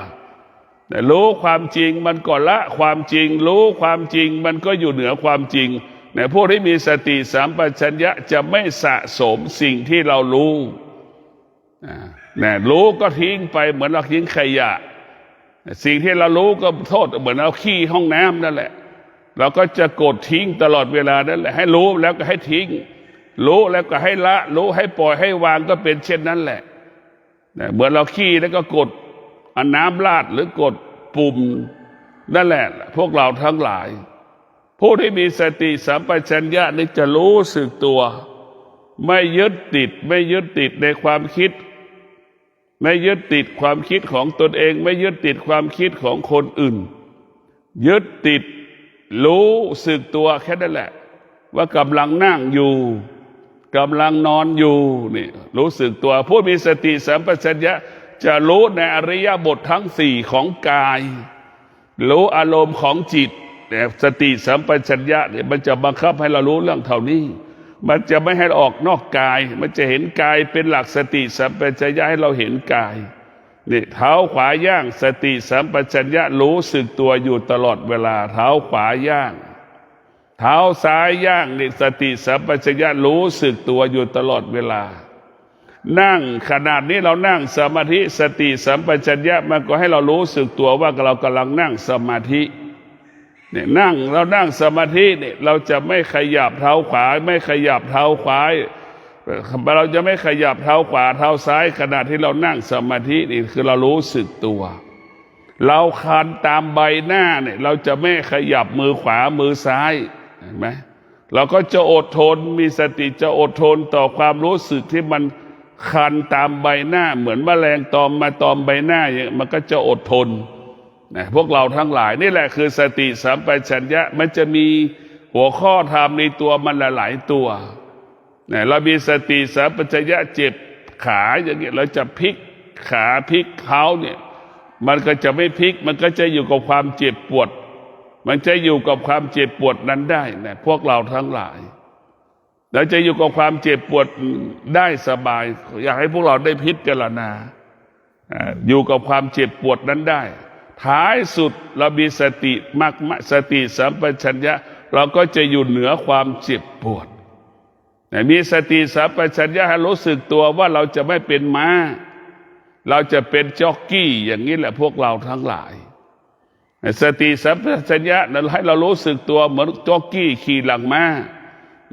แต่รู้ความจริงมันก็ละความจริงรู้ความจริงมันก็อยู่เหนือความจริงแต่ผู้ที่มีสติสัมปชัญญะจะไม่สะสมสิ่งที่เรารู้รู้ก็ทิ้งไปเหมือนเราทิ้งขยะสิ่งที่เรารู้ก็โทษเหมือนเราขี้ห้องน้ำนั่นแหละเราก็จะกดทิ้งตลอดเวลานั่นแหละให้รู้แล้วก็ให้ทิ้งรู้แล้วก็ให้ละรู้ให้ปล่อยให้วางก็เป็นเช่นนั้นแหละเหมือนเราขี้แล้วก็กดเอาน้ำราดหรือกดปุ่มนั่นแหละพวกเราทั้งหลายผู้ที่มีสติสัมปชัญญะนี่จะรู้สึกตัวไม่ยึดติดในความคิดไม่ยึดติดความคิดของตนเองไม่ยึดติดความคิดของคนอื่นยึดติดรู้สึกตัวแค่นั้นแหละว่ากำลังนั่งอยู่กำลังนอนอยู่นี่รู้สึกตัวผู้มีสติสัมปชัญญะจะรู้ในอริยบททั้งสี่ของกายรู้อารมณ์ของจิตแต่สติสัมปชัญญะเนี่ยมันจะบังคับให้เรารู้เรื่องเท่านี้มันจะไม่ให้ออกนอกกายมันจะเห็นกายเป็นหลักสติสัมปชัญญะให้เราเห็นกายนี่เท้าขวาย่างสติสัมปชัญญะรู้สึกตัวอยู่ตลอดเวลาเท้าขวาย่างเท้าซ้ายย่างนี่สติสัมปชัญญะรู้สึกตัวอยู่ตลอดเวลานั่งขนาดนี้เรานั่งสมาธิสติสัมปชัญญะมันก็ให้เรารู้สึกตัวว่าเรากำลังนั่งสมาธิเนี่ยเรานั่งสมาธิเนี่ยเราจะไม่ขยับเท้าขวาไม่ขยับเท้าขวาเราจะไม่ขยับเท้าขวาเท้าซ้ายขณะที่เรานั่งสมาธินี่คือเรารู้สึกตัวเราคันตามใบหน้าเนี่ยเราจะไม่ขยับมือขวามือซ้ายเห็นไหมเราก็จะอดทนมีสติจะอดทนต่อความรู้สึกที่มันคันตามใบหน้าเหมือนแมลงตอมมาตอมใบหน้าอย่างมันก็จะอดทนพวกเราทั้งหลายนี่แหละคือสติสัมปชัญญะมันจะมีหัวข้อธรรมในตัวมันหลายๆตัวเรามีสติสัมปชัญญะเจ็บขาอย่างเงี้ยเราจะพลิกขาพลิกเท้าเนี่ยมันก็จะไม่พลิกมันก็จะอยู่กับความเจ็บปวดมันจะอยู่กับความเจ็บปวดนั้นได้นะพวกเราทั้งหลายเราจะอยู่กับความเจ็บปวดได้สบายอยากให้พวกเราได้พิจารณาอยู่กับความเจ็บปวดนั้นได้ท้ายสุดเรามีสติสติสัมปชัญญะเราก็จะอยู่เหนือความเจ็บปวดมีสติสัมปชัญญะให้รู้สึกตัวว่าเราจะไม่เป็นม้าเราจะเป็นจ็อกกี้อย่างนี้แหละพวกเราทั้งหลายสติสัมปชัญญะนั้นให้เรารู้สึกตัวเหมือนจ็อกกี้ขี่หลังม้า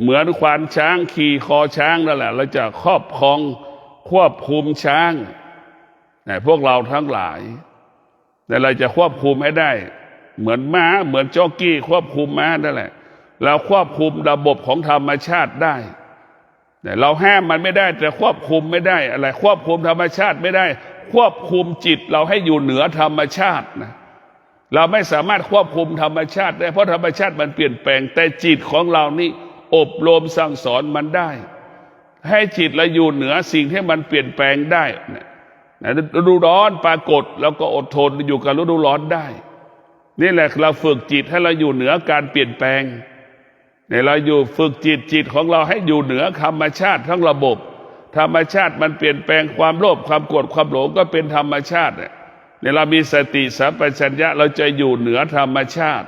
เหมือนควานช้างขี่คอช้างนั่นแหละเราจะครอบครองควบคุมช้างพวกเราทั้งหลายแต่เราจะควบคุมให้ได้เหมือนม้าเหมือนจ็อกกี้ควบคุมม้านั่นแหละเราควบคุมระบบของธรรมชาติได้แต่เราห้ามมันไม่ได้แต่ควบคุมไม่ได้อะไรควบคุมธรรมชาติไม่ได้ควบคุมจิตเราให้อยู่เหนือธรรมชาตินะเราไม่สามารถควบคุมธรรมชาติได้เพราะธรรมชาติมันเปลี่ยนแปลงแต่จิตของเรานี่อบรมสั่งสอนมันได้ให้จิตเราอยู่เหนือสิ่งที่มันเปลี่ยนแปลงได้ฤดูร้อนปรากฏแล้วก็อดทนอยู่กับฤดูร้อนได้นี่แหละเราฝึกจิตให้เราอยู่เหนือการเปลี่ยนแปลงเราอยู่ฝึกจิตของเราให้อยู่เหนือธรรมชาติทั้งระบบธรรมชาติมันเปลี่ยนแปลงความโลภความโกรธความหลงก็เป็นธรรมชาติเรามีสติสัมปชัญญะเราจะอยู่เหนือธรรมชาติ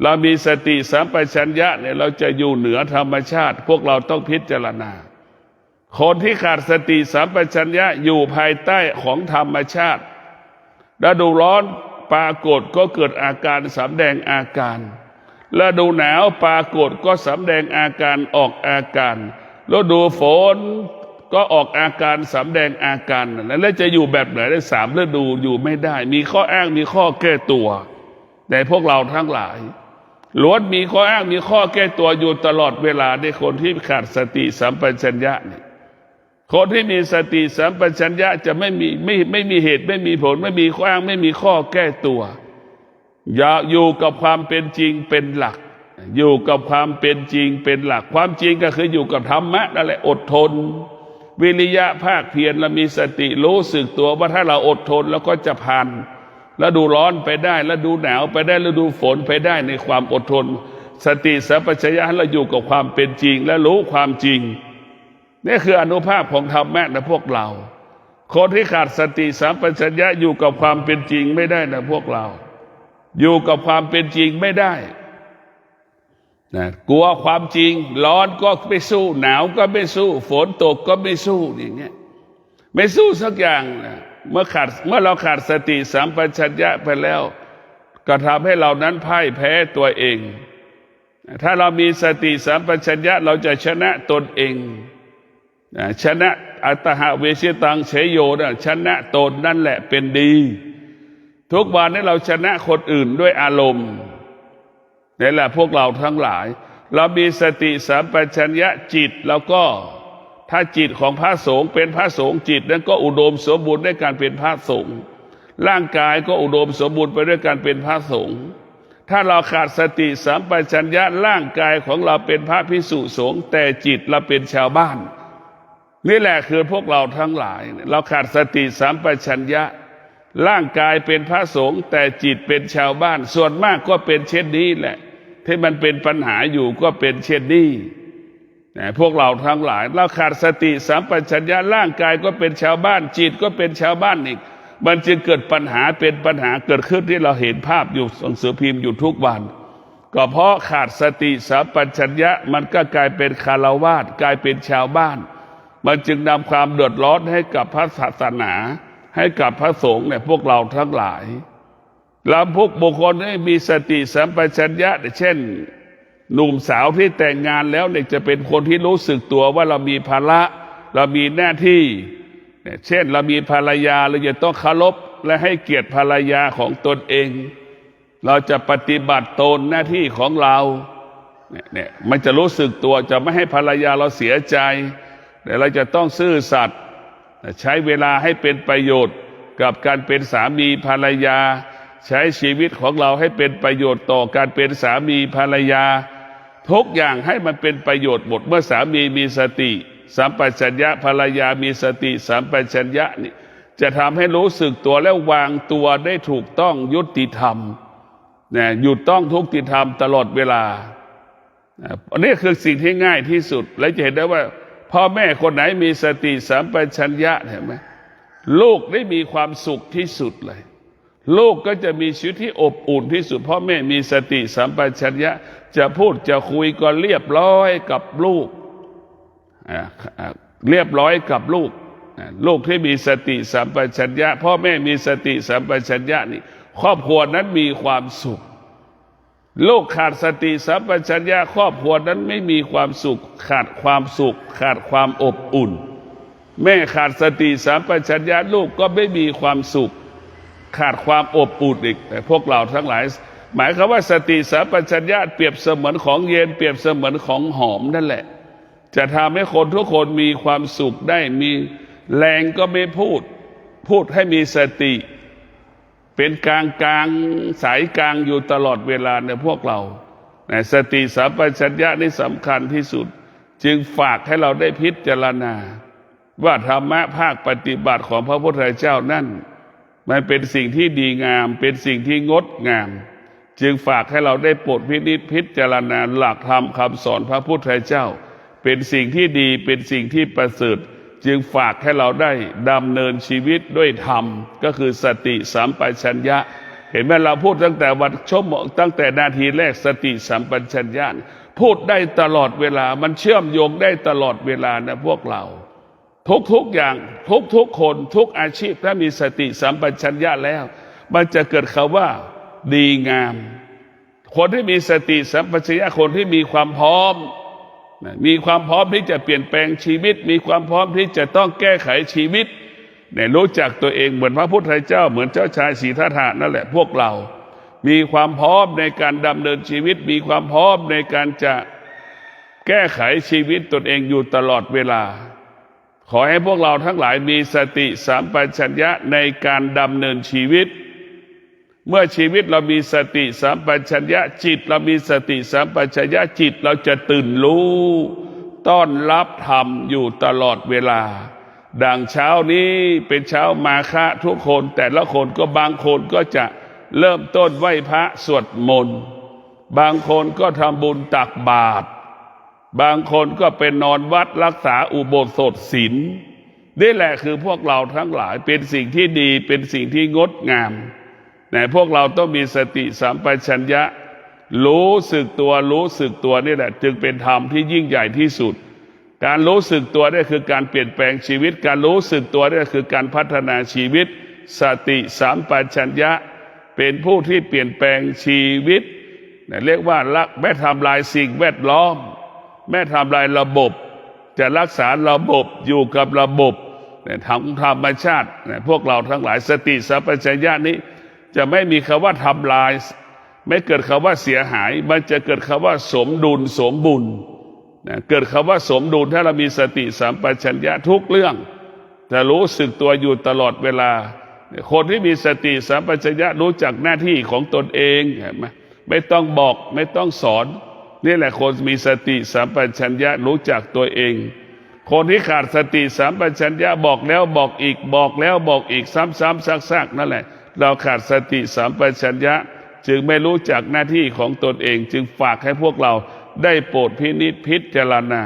เรามีสติสัมปชัญญะเราจะอยู่เหนือธรรมชาติพวกเราต้องพิจารณาคนที่ขาดสติสัมปชัญญะอยู่ภายใต้ของธรรมชาติฤดูร้อนปรากฏก็เกิดอาการสำแดงอาการฤดูหนาวปรากฏก็สำแดงอาการออกอาการฤดูฝนก็ออกอาการสำแดงอาการแล้วจะอยู่แบบไหนได้3 ฤดูอยู่ไม่ได้มีข้ออ้างมีข้อแก้ตัวแต่พวกเราทั้งหลายล้วนมีข้ออ้างมีข้อแก้ตัวอยู่ตลอดเวลาในคนที่ขาดสติสัมปชัญญะนี่คนที่มีสติสัมปชัญญะจะไม่มีเหตุไม่มีผลไม่มีข้ออ้างไม่มีข้อแก้ตัวอย่าอยู่กับความเป็นจริงเป็นหลัก อยู่กับความเป็นจริงเป็นหลักความจริงก็คืออยู่กับธรรมะนั่นแหละอดทนวิริยะภาคเพียรและมีสติรู้สึกตัวว่าถ้าเราอดทนแล้วก็จะผ่านฤดูร้อนไปได้ฤดูหนาวไปได้ฤดูฝนไปได้ในความอดทนสติสัมปชัญญะเราอยู่กับความเป็นจริงและรู้ความจริงนี่คืออานุภาพของธรรมะนะพวกเราคนที่ขาดสติสัมปชัญญะอยู่กับความเป็นจริงไม่ได้นะพวกเราอยู่กับความเป็นจริงไม่ได้นะกลัวความจริงร้อนก็ไม่สู้หนาวก็ไม่สู้ฝนตกก็ไม่สู้อย่างเงี้ยไม่สู้สักอย่างนะเมื่อเราขาดสติสัมปชัญญะไปแล้วก็ทำให้เรานั้นพ่ายแพ้ตัวเองถ้าเรามีสติสัมปชัญญะเราจะชนะตนเองชนะอัตหะเวชิตังเฉยโยนะชนะตนนั่นแหละเป็นดีทุกวันนี้เราชนะคนอื่นด้วยอารมณ์นี่แหละพวกเราทั้งหลายเรามีสติสัมปชัญญะจิตแล้วก็ถ้าจิตของพระสงฆ์เป็นพระสงฆ์จิตนั้นก็อุดมสมบูรณ์ด้วยการเป็นพระสงฆ์ร่างกายก็อุดมสมบูรณ์ไปด้วยการเป็นพระสงฆ์ถ้าเราขาดสติสัมปชัญญะร่างกายของเราเป็นพระภิกษุสงฆ์แต่จิตเราเป็นชาวบ้านนี่แหละคือพวกเราทั้งหลายเราขาดสติสัมปชัญญะร่างกายเป็นพระสงฆ์แต่จิตเป็นชาวบ้านส่วนมากก็เป็นเช่นนี้แหละที่มันเป็นปัญหาอยู่ก็เป็นเช่นนี้พวกเราทั้งหลายเราขาดสติสัมปชัญญะร่างกายก็เป็นชาวบ้านจิตก็เป็นชาวบ้านอีกมันจึงเกิดปัญหาเป็นปัญหาเกิดขึ้นที่เราเห็นภาพอยู่หนังสือพิมพ์อยู่ทุกวันก็เพราะขาดสติสัมปชัญญะมันก็กลายเป็นฆราวาสกลายเป็นชาวบ้านมันจึงนำความเดือดร้อนให้กับพระศาสนาให้กับพระสงฆ์เนี่ยพวกเราทั้งหลายแล้วพวกบุคคลที่มีสติสัมปชัญญะเช่นหนุ่มสาวที่แต่งงานแล้วเนี่ยจะเป็นคนที่รู้สึกตัวว่าเรามีภาระเรามีหน้าที่เช่นเรามีภรรยาเราจะต้องเคารพและให้เกียรติภรรยาของตนเองเราจะปฏิบัติตนหน้าที่ของเราเนี่ยมันจะรู้สึกตัวจะไม่ให้ภรรยาเราเสียใจแต่เราจะต้องซื่อสัตย์ใช้เวลาให้เป็นประโยชน์กับการเป็นสามีภรรยาใช้ชีวิตของเราให้เป็นประโยชน์ต่อการเป็นสามีภรรยาทุกอย่างให้มันเป็นประโยชน์หมดเมื่อสามีมีสติสัมปชัญญะภรรยามีสติสัมปชัญญะนี่จะทำให้รู้สึกตัวและวางตัวได้ถูกต้องยุติธรรมเนี่ยหยุดต้องทุกติธรรมตลอดเวลาอันนี้คือสิ่งที่ง่ายที่สุดและจะเห็นได้ว่าพ่อแม่คนไหนมีสติสัมปชัญญะเห็นไหมลูกได้มีความสุขที่สุดเลยลูกก็จะมีชีวิตที่อบอุ่นที่สุดพ่อแม่มีสติสัมปชัญญะจะพูดจะคุยก็เรียบร้อยกับลูกเรียบร้อยกับลูกลูกที่มีสติสัมปชัญญะพ่อแม่มีสติสัมปชัญญะนี่ครอบครัวนั้นมีความสุขลูกขาดสติสัมปชัญญะครอบครัวนั้นไม่มีความสุขขาดความสุขขาดความอบอุ่นแม่ขาดสติสัมปชัญญะลูกก็ไม่มีความสุขขาดความอบอุ่นอีกแต่พวกเราทั้งหลายหมายความว่าสติสัมปชัญญะเปรียบเสมือนของเย็นเปรียบเสมือนของหอมนั่นแหละจะทำให้คนทุกคนมีความสุขได้มีแรงก็ไม่พูดให้มีสติเป็นกลางสายกลางอยู่ตลอดเวลาในพวกเราสติสัมปชัญญะนี่สำคัญที่สุดจึงฝากให้เราได้พิจารณาว่าธรรมะภาคปฏิบัติของพระพุทธเจ้านั่นมันเป็นสิ่งที่ดีงามเป็นสิ่งที่งดงามจึงฝากให้เราได้โปรดพิจารณาหลักธรรมคำสอนพระพุทธเจ้าเป็นสิ่งที่ดีเป็นสิ่งที่ประเสริฐจึงฝากให้เราได้ดำเนินชีวิตด้วยธรรมก็คือสติสัมปชัญญะเห็นไหมเราพูดตั้งแต่วันชั่วโมงตั้งแต่นาทีแรกสติสัมปชัญญะพูดได้ตลอดเวลามันเชื่อมโยงได้ตลอดเวลานะพวกเราทุกอย่างทุกคนทุกอาชีพถ้ามีสติสัมปชัญญะแล้วมันจะเกิดคำว่าดีงามคนที่มีสติสัมปชัญญะคนที่มีความพร้อมที่จะเปลี่ยนแปลงชีวิตมีความพร้อมที่จะต้องแก้ไขชีวิตรู้จักตัวเองเหมือนพระพุทธเจ้าเหมือนเจ้าชายสิทธัตถะนั่นแหละพวกเรามีความพร้อมในการดำเนินชีวิตมีความพร้อมในการจะแก้ไขชีวิตตนเองอยู่ตลอดเวลาขอให้พวกเราทั้งหลายมีสติสัมปชัญญะในการดำเนินชีวิต เมื่อชีวิตเรามีสติสัมปชัญญะจิตเรามีสติสัมปชัญญะจิตเราจะตื่นรู้ต้อนรับธรรมอยู่ตลอดเวลาดังเช้านี้เป็นเช้ามาฆะทุกคนแต่ละคนก็บางคนก็จะเริ่มต้นไหว้พระสวดมนต์บางคนก็ทำบุญตักบาตรบางคนก็เป็นนอนวัดรักษาอุโบสถศีลนี่แหละคือพวกเราทั้งหลายเป็นสิ่งที่ดีเป็นสิ่งที่งดงามแต่พวกเราต้องมีสติสัมปชัญญะรู้สึกตัวนี่แหละจึงเป็นธรรมที่ยิ่งใหญ่ที่สุดการรู้สึกตัวนี่คือการเปลี่ยนแปลงชีวิตการรู้สึกตัวนี่คือการพัฒนาชีวิตสติสัมปชัญญะเป็นผู้ที่เปลี่ยนแปลงชีวิตเรียกว่าไม่ทำลายสิ่งแวดล้อมไม่ทำลายระบบจะรักษาระบบอยู่กับระบบทางธรรมชาติพวกเราทั้งหลายสติสัมปชัญญะนี้จะไม่มีคำว่าทำลายไม่เกิดคำว่าเสียหายมันจะเกิดคำว่าสมดุลสมบูรณ์เกิดคำว่าสมดุลถ้าเรามีสติสัมปชัญญะทุกเรื่องจะรู้สึกตัวอยู่ตลอดเวลาคนที่มีสติสัมปชัญญะรู้จักหน้าที่ของตนเองเห็นไหมไม่ต้องบอกไม่ต้องสอนนี่แหละคนมีสติสัมปชัญญะรู้จักตัวเองคนที่ขาดสติสัมปชัญญะบอกแล้วบอกอีกบอกแล้วบอกอีกซ้ำๆซากๆนั่นแหละเราขาดสติสัมปชัญญะจึงไม่รู้จักหน้าที่ของตนเองจึงฝากให้พวกเราได้โปรดพินิจพิจารณา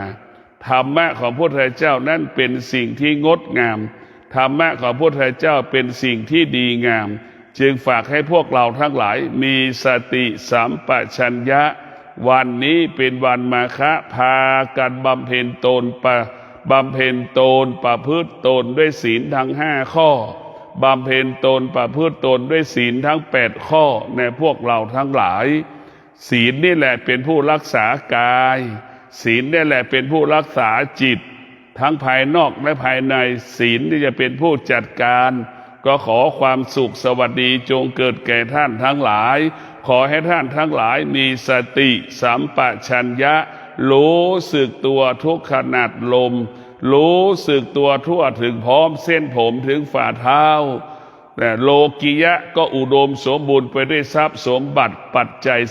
ธรรมะของพระพุทธเจ้านั้นเป็นสิ่งที่งดงามธรรมะของพระพุทธเจ้าเป็นสิ่งที่ดีงามจึงฝากให้พวกเราทั้งหลายมีสติสัมปชัญญะวันนี้เป็นวันมาฆะพากันบำเพ็ญตนประพฤติตนด้วยศีลทั้ง5 ข้อบำเพ็ญตนประพฤติตนด้วยศีลทั้ง8 ข้อในพวกเราทั้งหลายศีลนี่แหละเป็นผู้รักษากายศีลนี่แหละเป็นผู้รักษาจิตทั้งภายนอกและภายในศีลที่จะเป็นผู้จัดการก็ขอความสุขสวัสดีจงเกิดแก่ท่านทั้งหลายขอให้ท่านทั้งหลายมีสติสัมปชัญญะรู้สึกตัวทุกขณะลมรู้สึกตัวทั่วถึงพร้อมเส้นผมถึงฝ่าเท้าแต่โลกิยะก็อุดมสมบูรณ์ไปด้วยทรัพย์สมบัติปัจจัย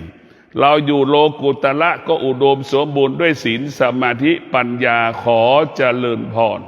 4เราอยู่โลกุตระก็อุดมสมบูรณ์ด้วยศีลสมาธิปัญญาขอเจริญพร